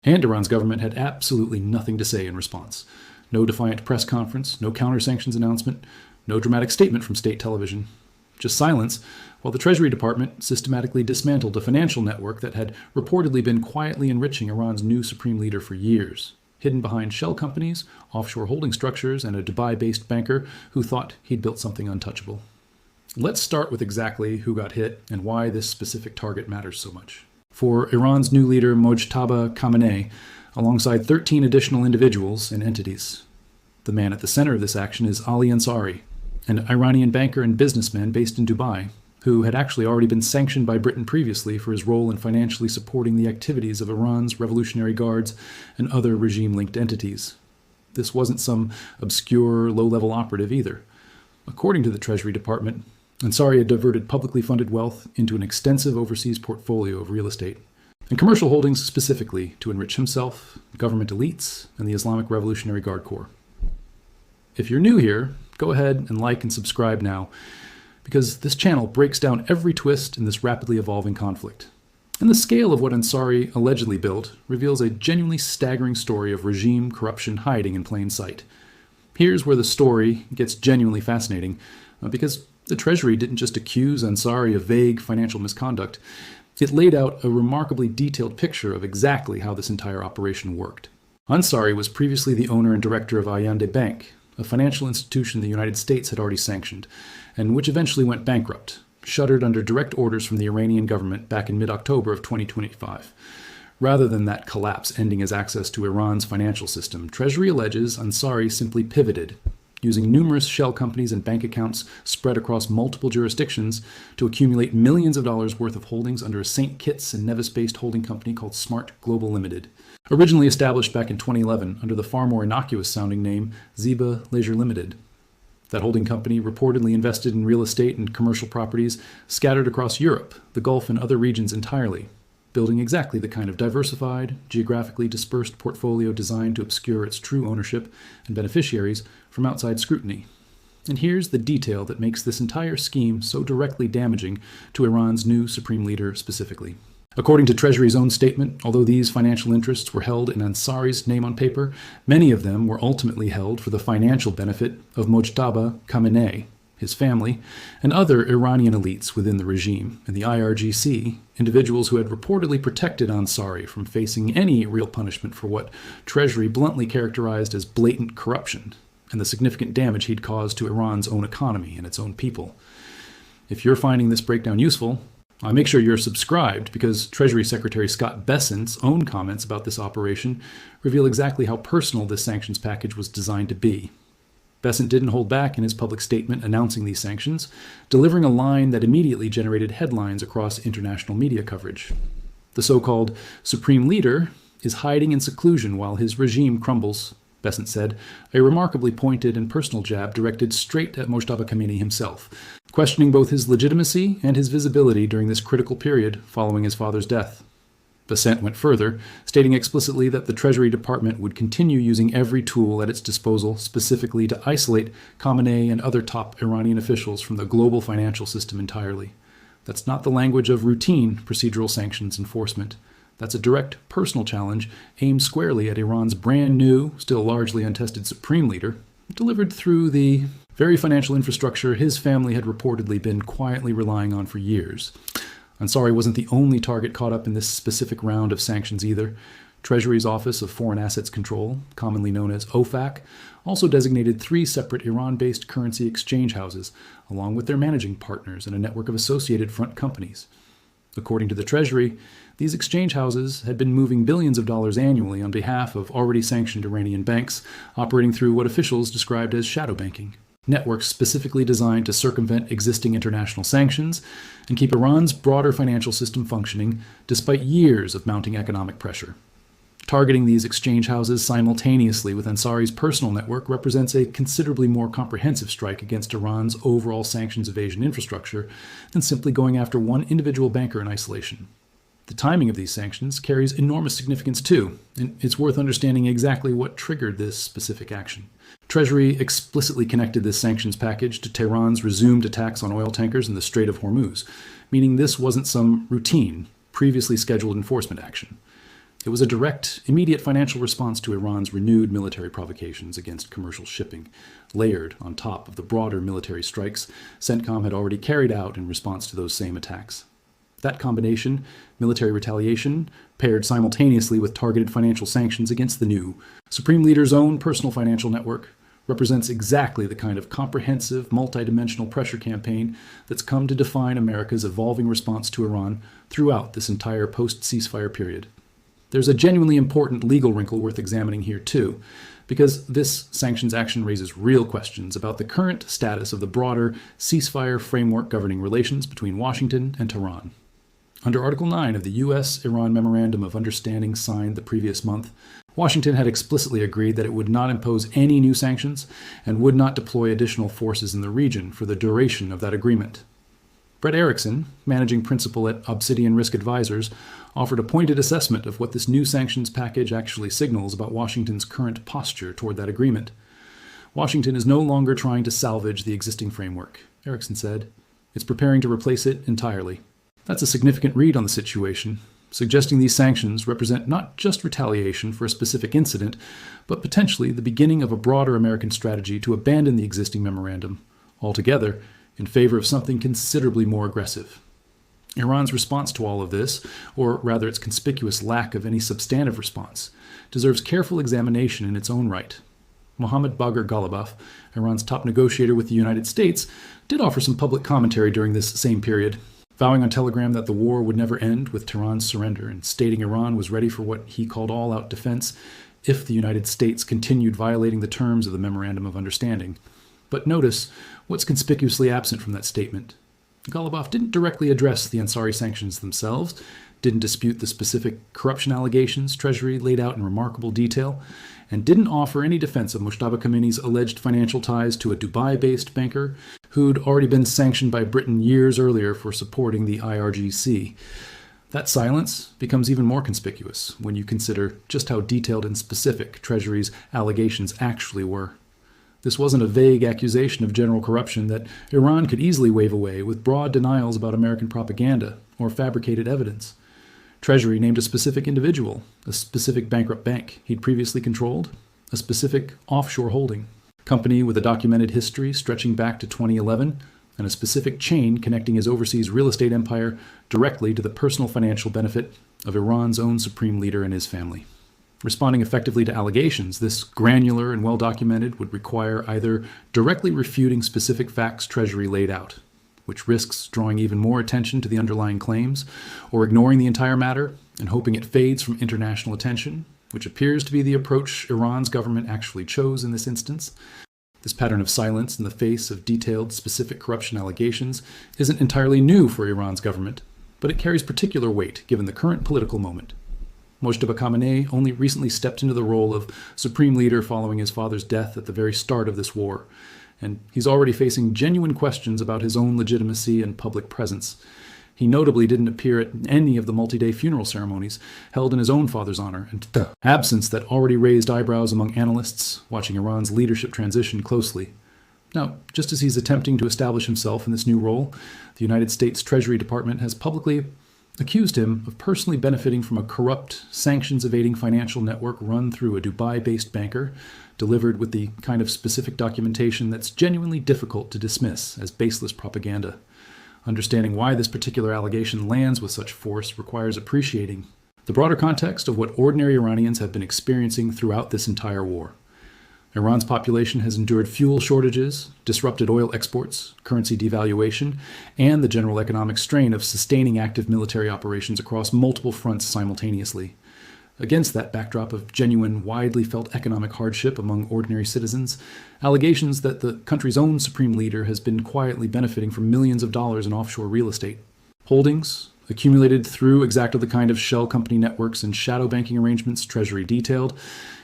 And Iran's government had absolutely nothing to say in response. No defiant press conference, no counter-sanctions announcement, no dramatic statement from state television. Just silence, while the Treasury Department systematically dismantled a financial network that had reportedly been quietly enriching Iran's new supreme leader for years, hidden behind shell companies, offshore holding structures, and a Dubai-based banker who thought he'd built something untouchable. Let's start with exactly who got hit and why this specific target matters so much. For Iran's new leader, Mojtaba Khamenei, alongside 13 additional individuals and entities. The man at the center of this action is Ali Ansari, an Iranian banker and businessman based in Dubai, who had actually already been sanctioned by Britain previously for his role in financially supporting the activities of Iran's Revolutionary Guards and other regime-linked entities. This wasn't some obscure, low-level operative either. According to the Treasury Department, Ansari had diverted publicly funded wealth into an extensive overseas portfolio of real estate, and commercial holdings specifically to enrich himself, government elites, and the Islamic Revolutionary Guard Corps. If you're new here, go ahead and like and subscribe now, because this channel breaks down every twist in this rapidly evolving conflict. And the scale of what Ansari allegedly built reveals a genuinely staggering story of regime corruption hiding in plain sight. Here's where the story gets genuinely fascinating, because the Treasury didn't just accuse Ansari of vague financial misconduct, it laid out a remarkably detailed picture of exactly how this entire operation worked. Ansari was previously the owner and director of Allende Bank, a financial institution the United States had already sanctioned, and which eventually went bankrupt, shuttered under direct orders from the Iranian government back in mid-October of 2025. Rather than that collapse ending his access to Iran's financial system, Treasury alleges Ansari simply pivoted, using numerous shell companies and bank accounts spread across multiple jurisdictions to accumulate millions of dollars worth of holdings under a St. Kitts and Nevis-based holding company called Smart Global Limited. Originally established back in 2011 under the far more innocuous-sounding name Ziba Leisure Limited. That holding company reportedly invested in real estate and commercial properties scattered across Europe, the Gulf, and other regions entirely, building exactly the kind of diversified, geographically dispersed portfolio designed to obscure its true ownership and beneficiaries from outside scrutiny. And here's the detail that makes this entire scheme so directly damaging to Iran's new supreme leader specifically. According to Treasury's own statement, although these financial interests were held in Ansari's name on paper, many of them were ultimately held for the financial benefit of Mojtaba Khamenei, his family, and other Iranian elites within the regime and the IRGC, individuals who had reportedly protected Ansari from facing any real punishment for what Treasury bluntly characterized as blatant corruption and the significant damage he'd caused to Iran's own economy and its own people. If you're finding this breakdown useful, make sure you're subscribed, because Treasury Secretary Scott Bessent's own comments about this operation reveal exactly how personal this sanctions package was designed to be. Bessent didn't hold back in his public statement announcing these sanctions, delivering a line that immediately generated headlines across international media coverage. The so-called Supreme Leader is hiding in seclusion while his regime crumbles, Bessent said, a remarkably pointed and personal jab directed straight at Mojtaba Khamenei himself, questioning both his legitimacy and his visibility during this critical period following his father's death. Bessent went further, stating explicitly that the Treasury Department would continue using every tool at its disposal specifically to isolate Khamenei and other top Iranian officials from the global financial system entirely. That's not the language of routine procedural sanctions enforcement. That's a direct personal challenge aimed squarely at Iran's brand new, still largely untested supreme leader, delivered through the very financial infrastructure his family had reportedly been quietly relying on for years. Ansari wasn't the only target caught up in this specific round of sanctions either. Treasury's Office of Foreign Assets Control, commonly known as OFAC, also designated 3 separate Iran-based currency exchange houses, along with their managing partners and a network of associated front companies. According to the Treasury, these exchange houses had been moving billions of dollars annually on behalf of already sanctioned Iranian banks, operating through what officials described as shadow banking, networks specifically designed to circumvent existing international sanctions and keep Iran's broader financial system functioning despite years of mounting economic pressure. Targeting these exchange houses simultaneously with Ansari's personal network represents a considerably more comprehensive strike against Iran's overall sanctions evasion infrastructure than simply going after one individual banker in isolation. The timing of these sanctions carries enormous significance too, and it's worth understanding exactly what triggered this specific action. Treasury explicitly connected this sanctions package to Tehran's resumed attacks on oil tankers in the Strait of Hormuz, meaning this wasn't some routine, previously scheduled enforcement action. It was a direct, immediate financial response to Iran's renewed military provocations against commercial shipping, layered on top of the broader military strikes CENTCOM had already carried out in response to those same attacks. That combination, military retaliation, paired simultaneously with targeted financial sanctions against the new, Supreme Leader's own personal financial network, represents exactly the kind of comprehensive, multidimensional pressure campaign that's come to define America's evolving response to Iran throughout this entire post-ceasefire period. There's a genuinely important legal wrinkle worth examining here, too, because this sanctions action raises real questions about the current status of the broader ceasefire framework governing relations between Washington and Tehran. Under Article 9 of the U.S.-Iran Memorandum of Understanding signed the previous month, Washington had explicitly agreed that it would not impose any new sanctions and would not deploy additional forces in the region for the duration of that agreement. Brett Erickson, managing principal at Obsidian Risk Advisors, offered a pointed assessment of what this new sanctions package actually signals about Washington's current posture toward that agreement. Washington is no longer trying to salvage the existing framework, Erickson said. It's preparing to replace it entirely. That's a significant read on the situation, suggesting these sanctions represent not just retaliation for a specific incident, but potentially the beginning of a broader American strategy to abandon the existing memorandum altogether in favor of something considerably more aggressive. Iran's response to all of this, or rather its conspicuous lack of any substantive response, deserves careful examination in its own right. Mohammad Bagher Ghalibaf, Iran's top negotiator with the United States, did offer some public commentary during this same period, vowing on Telegram that the war would never end with Tehran's surrender and stating Iran was ready for what he called all-out defense if the United States continued violating the terms of the Memorandum of Understanding. But notice what's conspicuously absent from that statement. Ghalibaf didn't directly address the Ansari sanctions themselves, didn't dispute the specific corruption allegations Treasury laid out in remarkable detail, and didn't offer any defense of Mojtaba Khamenei's alleged financial ties to a Dubai-based banker who'd already been sanctioned by Britain years earlier for supporting the IRGC. That silence becomes even more conspicuous when you consider just how detailed and specific Treasury's allegations actually were. This wasn't a vague accusation of general corruption that Iran could easily wave away with broad denials about American propaganda or fabricated evidence. Treasury named a specific individual, a specific bankrupt bank he'd previously controlled, a specific offshore holding, company with a documented history stretching back to 2011, and a specific chain connecting his overseas real estate empire directly to the personal financial benefit of Iran's own supreme leader and his family. Responding effectively to allegations, this granular and well-documented would require either directly refuting specific facts Treasury laid out, which risks drawing even more attention to the underlying claims, or ignoring the entire matter and hoping it fades from international attention, which appears to be the approach Iran's government actually chose in this instance. This pattern of silence in the face of detailed, specific corruption allegations isn't entirely new for Iran's government, but it carries particular weight given the current political moment. Mojtaba Khamenei only recently stepped into the role of supreme leader following his father's death at the very start of this war, and he's already facing genuine questions about his own legitimacy and public presence. He notably didn't appear at any of the multi-day funeral ceremonies held in his own father's honor, an absence that already raised eyebrows among analysts watching Iran's leadership transition closely. Now, just as he's attempting to establish himself in this new role, the United States Treasury Department has publicly accused him of personally benefiting from a corrupt, sanctions-evading financial network run through a Dubai-based banker, delivered with the kind of specific documentation that's genuinely difficult to dismiss as baseless propaganda. Understanding why this particular allegation lands with such force requires appreciating the broader context of what ordinary Iranians have been experiencing throughout this entire war. Iran's population has endured fuel shortages, disrupted oil exports, currency devaluation, and the general economic strain of sustaining active military operations across multiple fronts simultaneously. Against that backdrop of genuine, widely felt economic hardship among ordinary citizens, allegations that the country's own supreme leader has been quietly benefiting from millions of dollars in offshore real estate holdings, accumulated through exactly the kind of shell company networks and shadow banking arrangements Treasury detailed,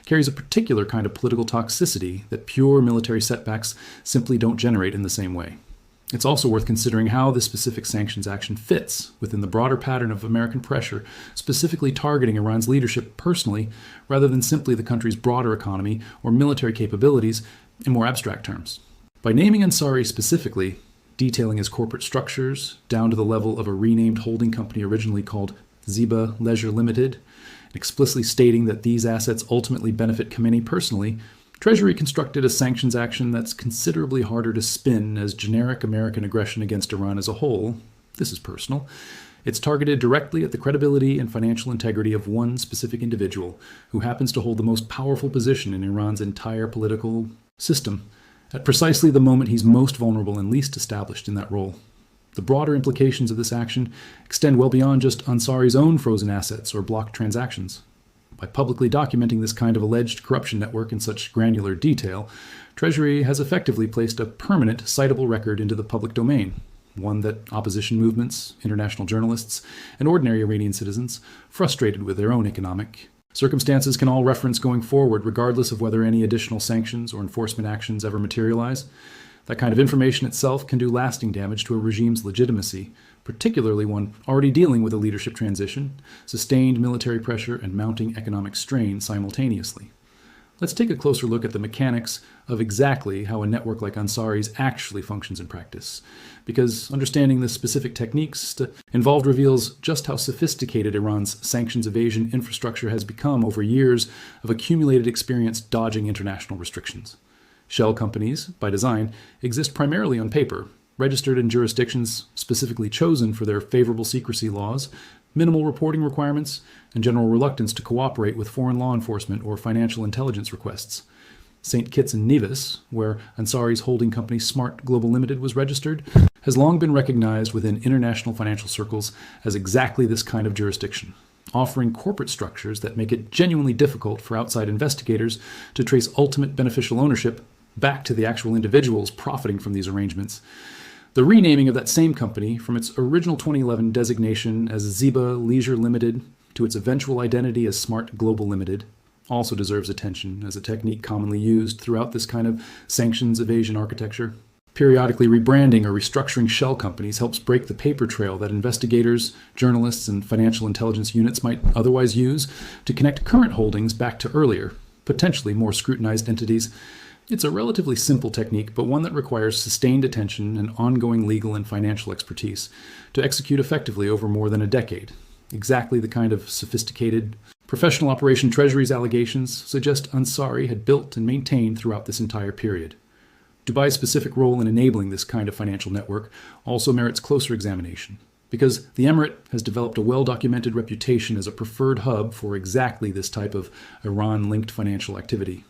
carries a particular kind of political toxicity that pure military setbacks simply don't generate in the same way. It's also worth considering how this specific sanctions action fits within the broader pattern of American pressure, specifically targeting Iran's leadership personally, rather than simply the country's broader economy or military capabilities in more abstract terms. By naming Ansari specifically, detailing his corporate structures down to the level of a renamed holding company originally called Ziba Leisure Limited, explicitly stating that these assets ultimately benefit Khamenei personally, Treasury constructed a sanctions action that's considerably harder to spin as generic American aggression against Iran as a whole. This is personal. It's targeted directly at the credibility and financial integrity of one specific individual who happens to hold the most powerful position in Iran's entire political system, at precisely the moment he's most vulnerable and least established in that role. The broader implications of this action extend well beyond just Ansari's own frozen assets or blocked transactions. By publicly documenting this kind of alleged corruption network in such granular detail, Treasury has effectively placed a permanent, citable record into the public domain, one that opposition movements, international journalists, and ordinary Iranian citizens, frustrated with their own economic circumstances, can all reference going forward, regardless of whether any additional sanctions or enforcement actions ever materialize. That kind of information itself can do lasting damage to a regime's legitimacy, particularly one already dealing with a leadership transition, sustained military pressure, and mounting economic strain simultaneously. Let's take a closer look at the mechanics of exactly how a network like Ansari's actually functions in practice, because understanding the specific techniques involved reveals just how sophisticated Iran's sanctions evasion infrastructure has become over years of accumulated experience dodging international restrictions. Shell companies, by design, exist primarily on paper, registered in jurisdictions specifically chosen for their favorable secrecy laws, minimal reporting requirements, and general reluctance to cooperate with foreign law enforcement or financial intelligence requests. St. Kitts and Nevis, where Ansari's holding company Smart Global Limited was registered, has long been recognized within international financial circles as exactly this kind of jurisdiction, offering corporate structures that make it genuinely difficult for outside investigators to trace ultimate beneficial ownership back to the actual individuals profiting from these arrangements. The renaming of that same company from its original 2011 designation as Ziba Leisure Limited to its eventual identity as Smart Global Limited also deserves attention as a technique commonly used throughout this kind of sanctions evasion architecture. Periodically rebranding or restructuring shell companies helps break the paper trail that investigators, journalists, and financial intelligence units might otherwise use to connect current holdings back to earlier, potentially more scrutinized entities. It's a relatively simple technique, but one that requires sustained attention and ongoing legal and financial expertise to execute effectively over more than a decade. Exactly the kind of sophisticated professional operation Treasury's allegations suggest Ansari had built and maintained throughout this entire period. Dubai's specific role in enabling this kind of financial network also merits closer examination, because the Emirate has developed a well-documented reputation as a preferred hub for exactly this type of Iran-linked financial activity.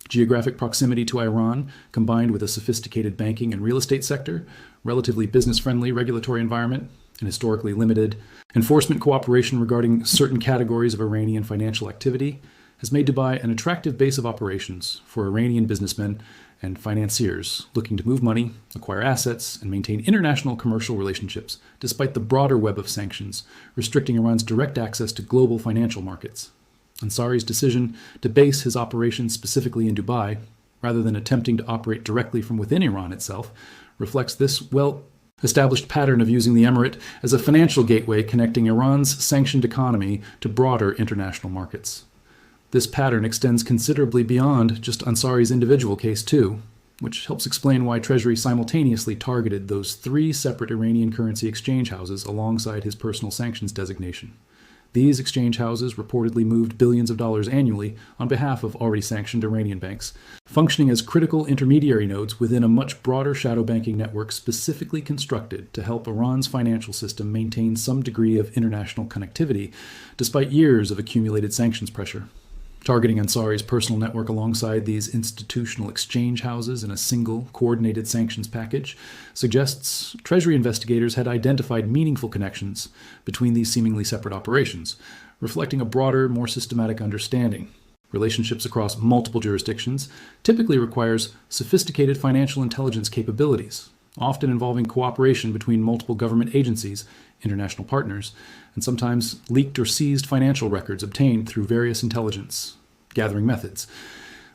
Geographic proximity to Iran, combined with a sophisticated banking and real estate sector, relatively business-friendly regulatory environment, and historically limited enforcement cooperation regarding certain categories of Iranian financial activity, has made Dubai an attractive base of operations for Iranian businessmen and financiers looking to move money, acquire assets, and maintain international commercial relationships, despite the broader web of sanctions restricting Iran's direct access to global financial markets. Ansari's decision to base his operations specifically in Dubai, rather than attempting to operate directly from within Iran itself, reflects this well-established pattern of using the Emirate as a financial gateway connecting Iran's sanctioned economy to broader international markets. This pattern extends considerably beyond just Ansari's individual case too, which helps explain why Treasury simultaneously targeted those 3 separate Iranian currency exchange houses alongside his personal sanctions designation. These exchange houses reportedly moved billions of dollars annually on behalf of already sanctioned Iranian banks, functioning as critical intermediary nodes within a much broader shadow banking network specifically constructed to help Iran's financial system maintain some degree of international connectivity, despite years of accumulated sanctions pressure. Targeting Ansari's personal network alongside these institutional exchange houses in a single, coordinated sanctions package suggests Treasury investigators had identified meaningful connections between these seemingly separate operations, reflecting a broader, more systematic understanding. Relationships across multiple jurisdictions typically requires sophisticated financial intelligence capabilities, often involving cooperation between multiple government agencies, international partners, and sometimes leaked or seized financial records obtained through various intelligence gathering methods.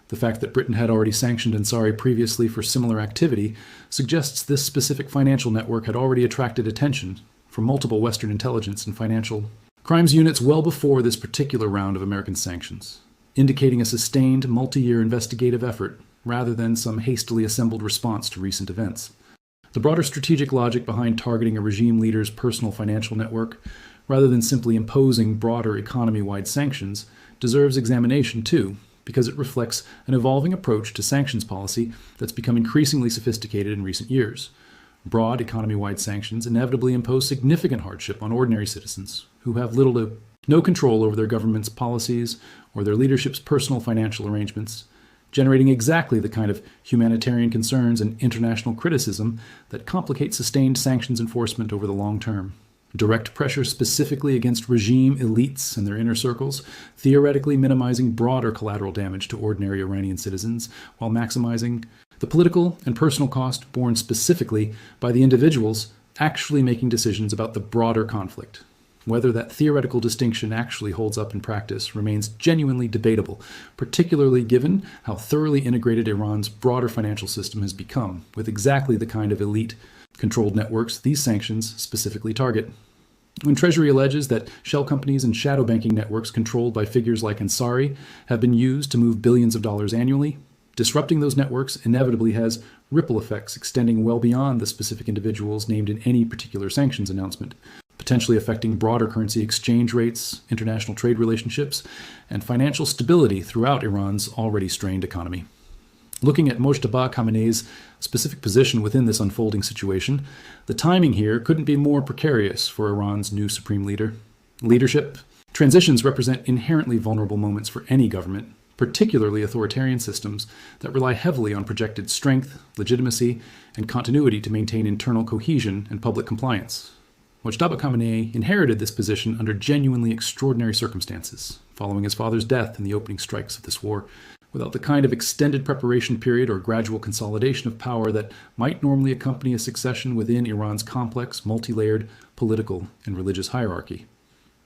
The fact that Britain had already sanctioned Ansari previously for similar activity suggests this specific financial network had already attracted attention from multiple Western intelligence and financial crimes units well before this particular round of American sanctions, indicating a sustained multi-year investigative effort rather than some hastily assembled response to recent events. The broader strategic logic behind targeting a regime leader's personal financial network rather than simply imposing broader economy-wide sanctions, deserves examination too, because it reflects an evolving approach to sanctions policy that's become increasingly sophisticated in recent years. Broad economy-wide sanctions inevitably impose significant hardship on ordinary citizens who have little to no control over their government's policies or their leadership's personal financial arrangements, generating exactly the kind of humanitarian concerns and international criticism that complicate sustained sanctions enforcement over the long term. Direct pressure specifically against regime elites and their inner circles, theoretically minimizing broader collateral damage to ordinary Iranian citizens while maximizing the political and personal cost borne specifically by the individuals actually making decisions about the broader conflict. Whether that theoretical distinction actually holds up in practice remains genuinely debatable, particularly given how thoroughly integrated Iran's broader financial system has become, with exactly the kind of elite-controlled networks these sanctions specifically target. When Treasury alleges that shell companies and shadow banking networks controlled by figures like Ansari have been used to move billions of dollars annually, disrupting those networks inevitably has ripple effects extending well beyond the specific individuals named in any particular sanctions announcement, potentially affecting broader currency exchange rates, international trade relationships, and financial stability throughout Iran's already strained economy. Looking at Mojtaba Khamenei's specific position within this unfolding situation, the timing here couldn't be more precarious for Iran's new supreme leader. Leadership transitions represent inherently vulnerable moments for any government, particularly authoritarian systems that rely heavily on projected strength, legitimacy, and continuity to maintain internal cohesion and public compliance. Mojtaba Khamenei inherited this position under genuinely extraordinary circumstances, following his father's death in the opening strikes of this war, without the kind of extended preparation period or gradual consolidation of power that might normally accompany a succession within Iran's complex, multi-layered political and religious hierarchy.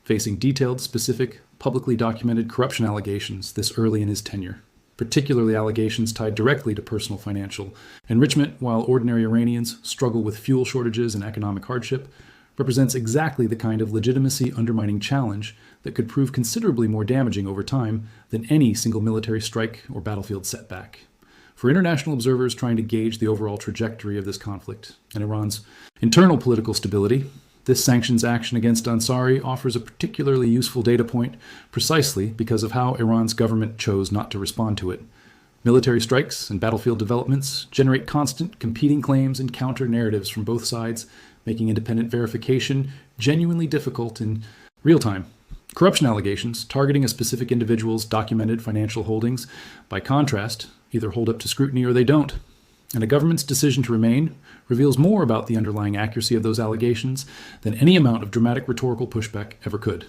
Facing detailed, specific, publicly documented corruption allegations this early in his tenure, particularly allegations tied directly to personal financial enrichment while ordinary Iranians struggle with fuel shortages and economic hardship, represents exactly the kind of legitimacy-undermining challenge that could prove considerably more damaging over time than any single military strike or battlefield setback. For international observers trying to gauge the overall trajectory of this conflict and Iran's internal political stability, this sanctions action against Ansari offers a particularly useful data point precisely because of how Iran's government chose not to respond to it. Military strikes and battlefield developments generate constant competing claims and counter-narratives from both sides, making independent verification genuinely difficult in real time. Corruption allegations targeting a specific individual's documented financial holdings, by contrast, either hold up to scrutiny or they don't. And a government's decision to remain reveals more about the underlying accuracy of those allegations than any amount of dramatic rhetorical pushback ever could.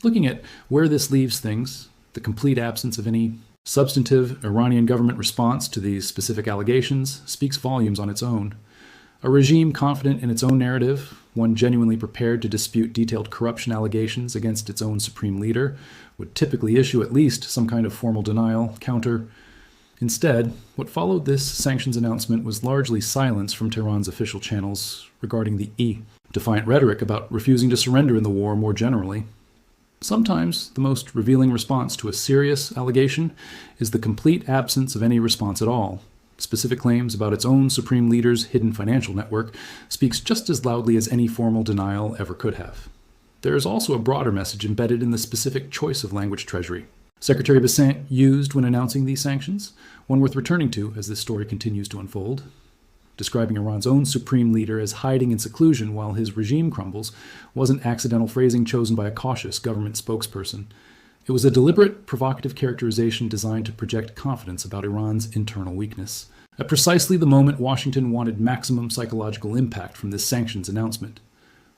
Looking at where this leaves things, the complete absence of any substantive Iranian government response to these specific allegations speaks volumes on its own. A regime confident in its own narrative, one genuinely prepared to dispute detailed corruption allegations against its own supreme leader, would typically issue at least some kind of formal denial, counter. Instead, what followed this sanctions announcement was largely silence from Tehran's official channels regarding the defiant rhetoric about refusing to surrender in the war more generally. Sometimes the most revealing response to a serious allegation is the complete absence of any response at all. Specific claims about its own supreme leader's hidden financial network speaks just as loudly as any formal denial ever could have. There is also a broader message embedded in the specific choice of language Treasury Secretary Bassant used when announcing these sanctions, one worth returning to as this story continues to unfold. Describing Iran's own supreme leader as hiding in seclusion while his regime crumbles wasn't accidental phrasing chosen by a cautious government spokesperson. It was a deliberate, provocative characterization designed to project confidence about Iran's internal weakness, at precisely the moment Washington wanted maximum psychological impact from this sanctions announcement.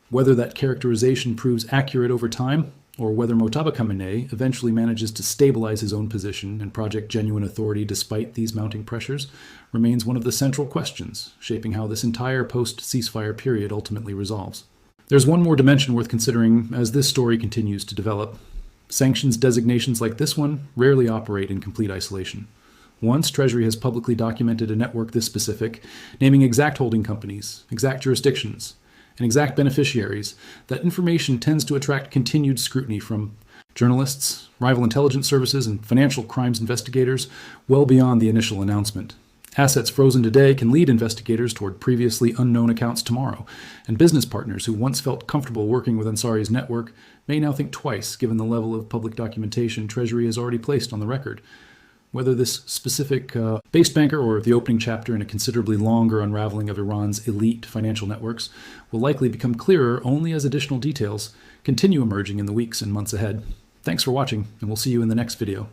Whether that characterization proves accurate over time, or whether Mojtaba Khamenei eventually manages to stabilize his own position and project genuine authority despite these mounting pressures, remains one of the central questions shaping how this entire post-ceasefire period ultimately resolves. There's one more dimension worth considering as this story continues to develop. Sanctions designations like this one rarely operate in complete isolation. Once Treasury has publicly documented a network this specific, naming exact holding companies, exact jurisdictions, and exact beneficiaries, that information tends to attract continued scrutiny from journalists, rival intelligence services, and financial crimes investigators well beyond the initial announcement. Assets frozen today can lead investigators toward previously unknown accounts tomorrow, and business partners who once felt comfortable working with Ansari's network may now think twice given the level of public documentation Treasury has already placed on the record. Whether this specific base banker or the opening chapter in a considerably longer unraveling of Iran's elite financial networks will likely become clearer only as additional details continue emerging in the weeks and months ahead. Thanks for watching, and we'll see you in the next video.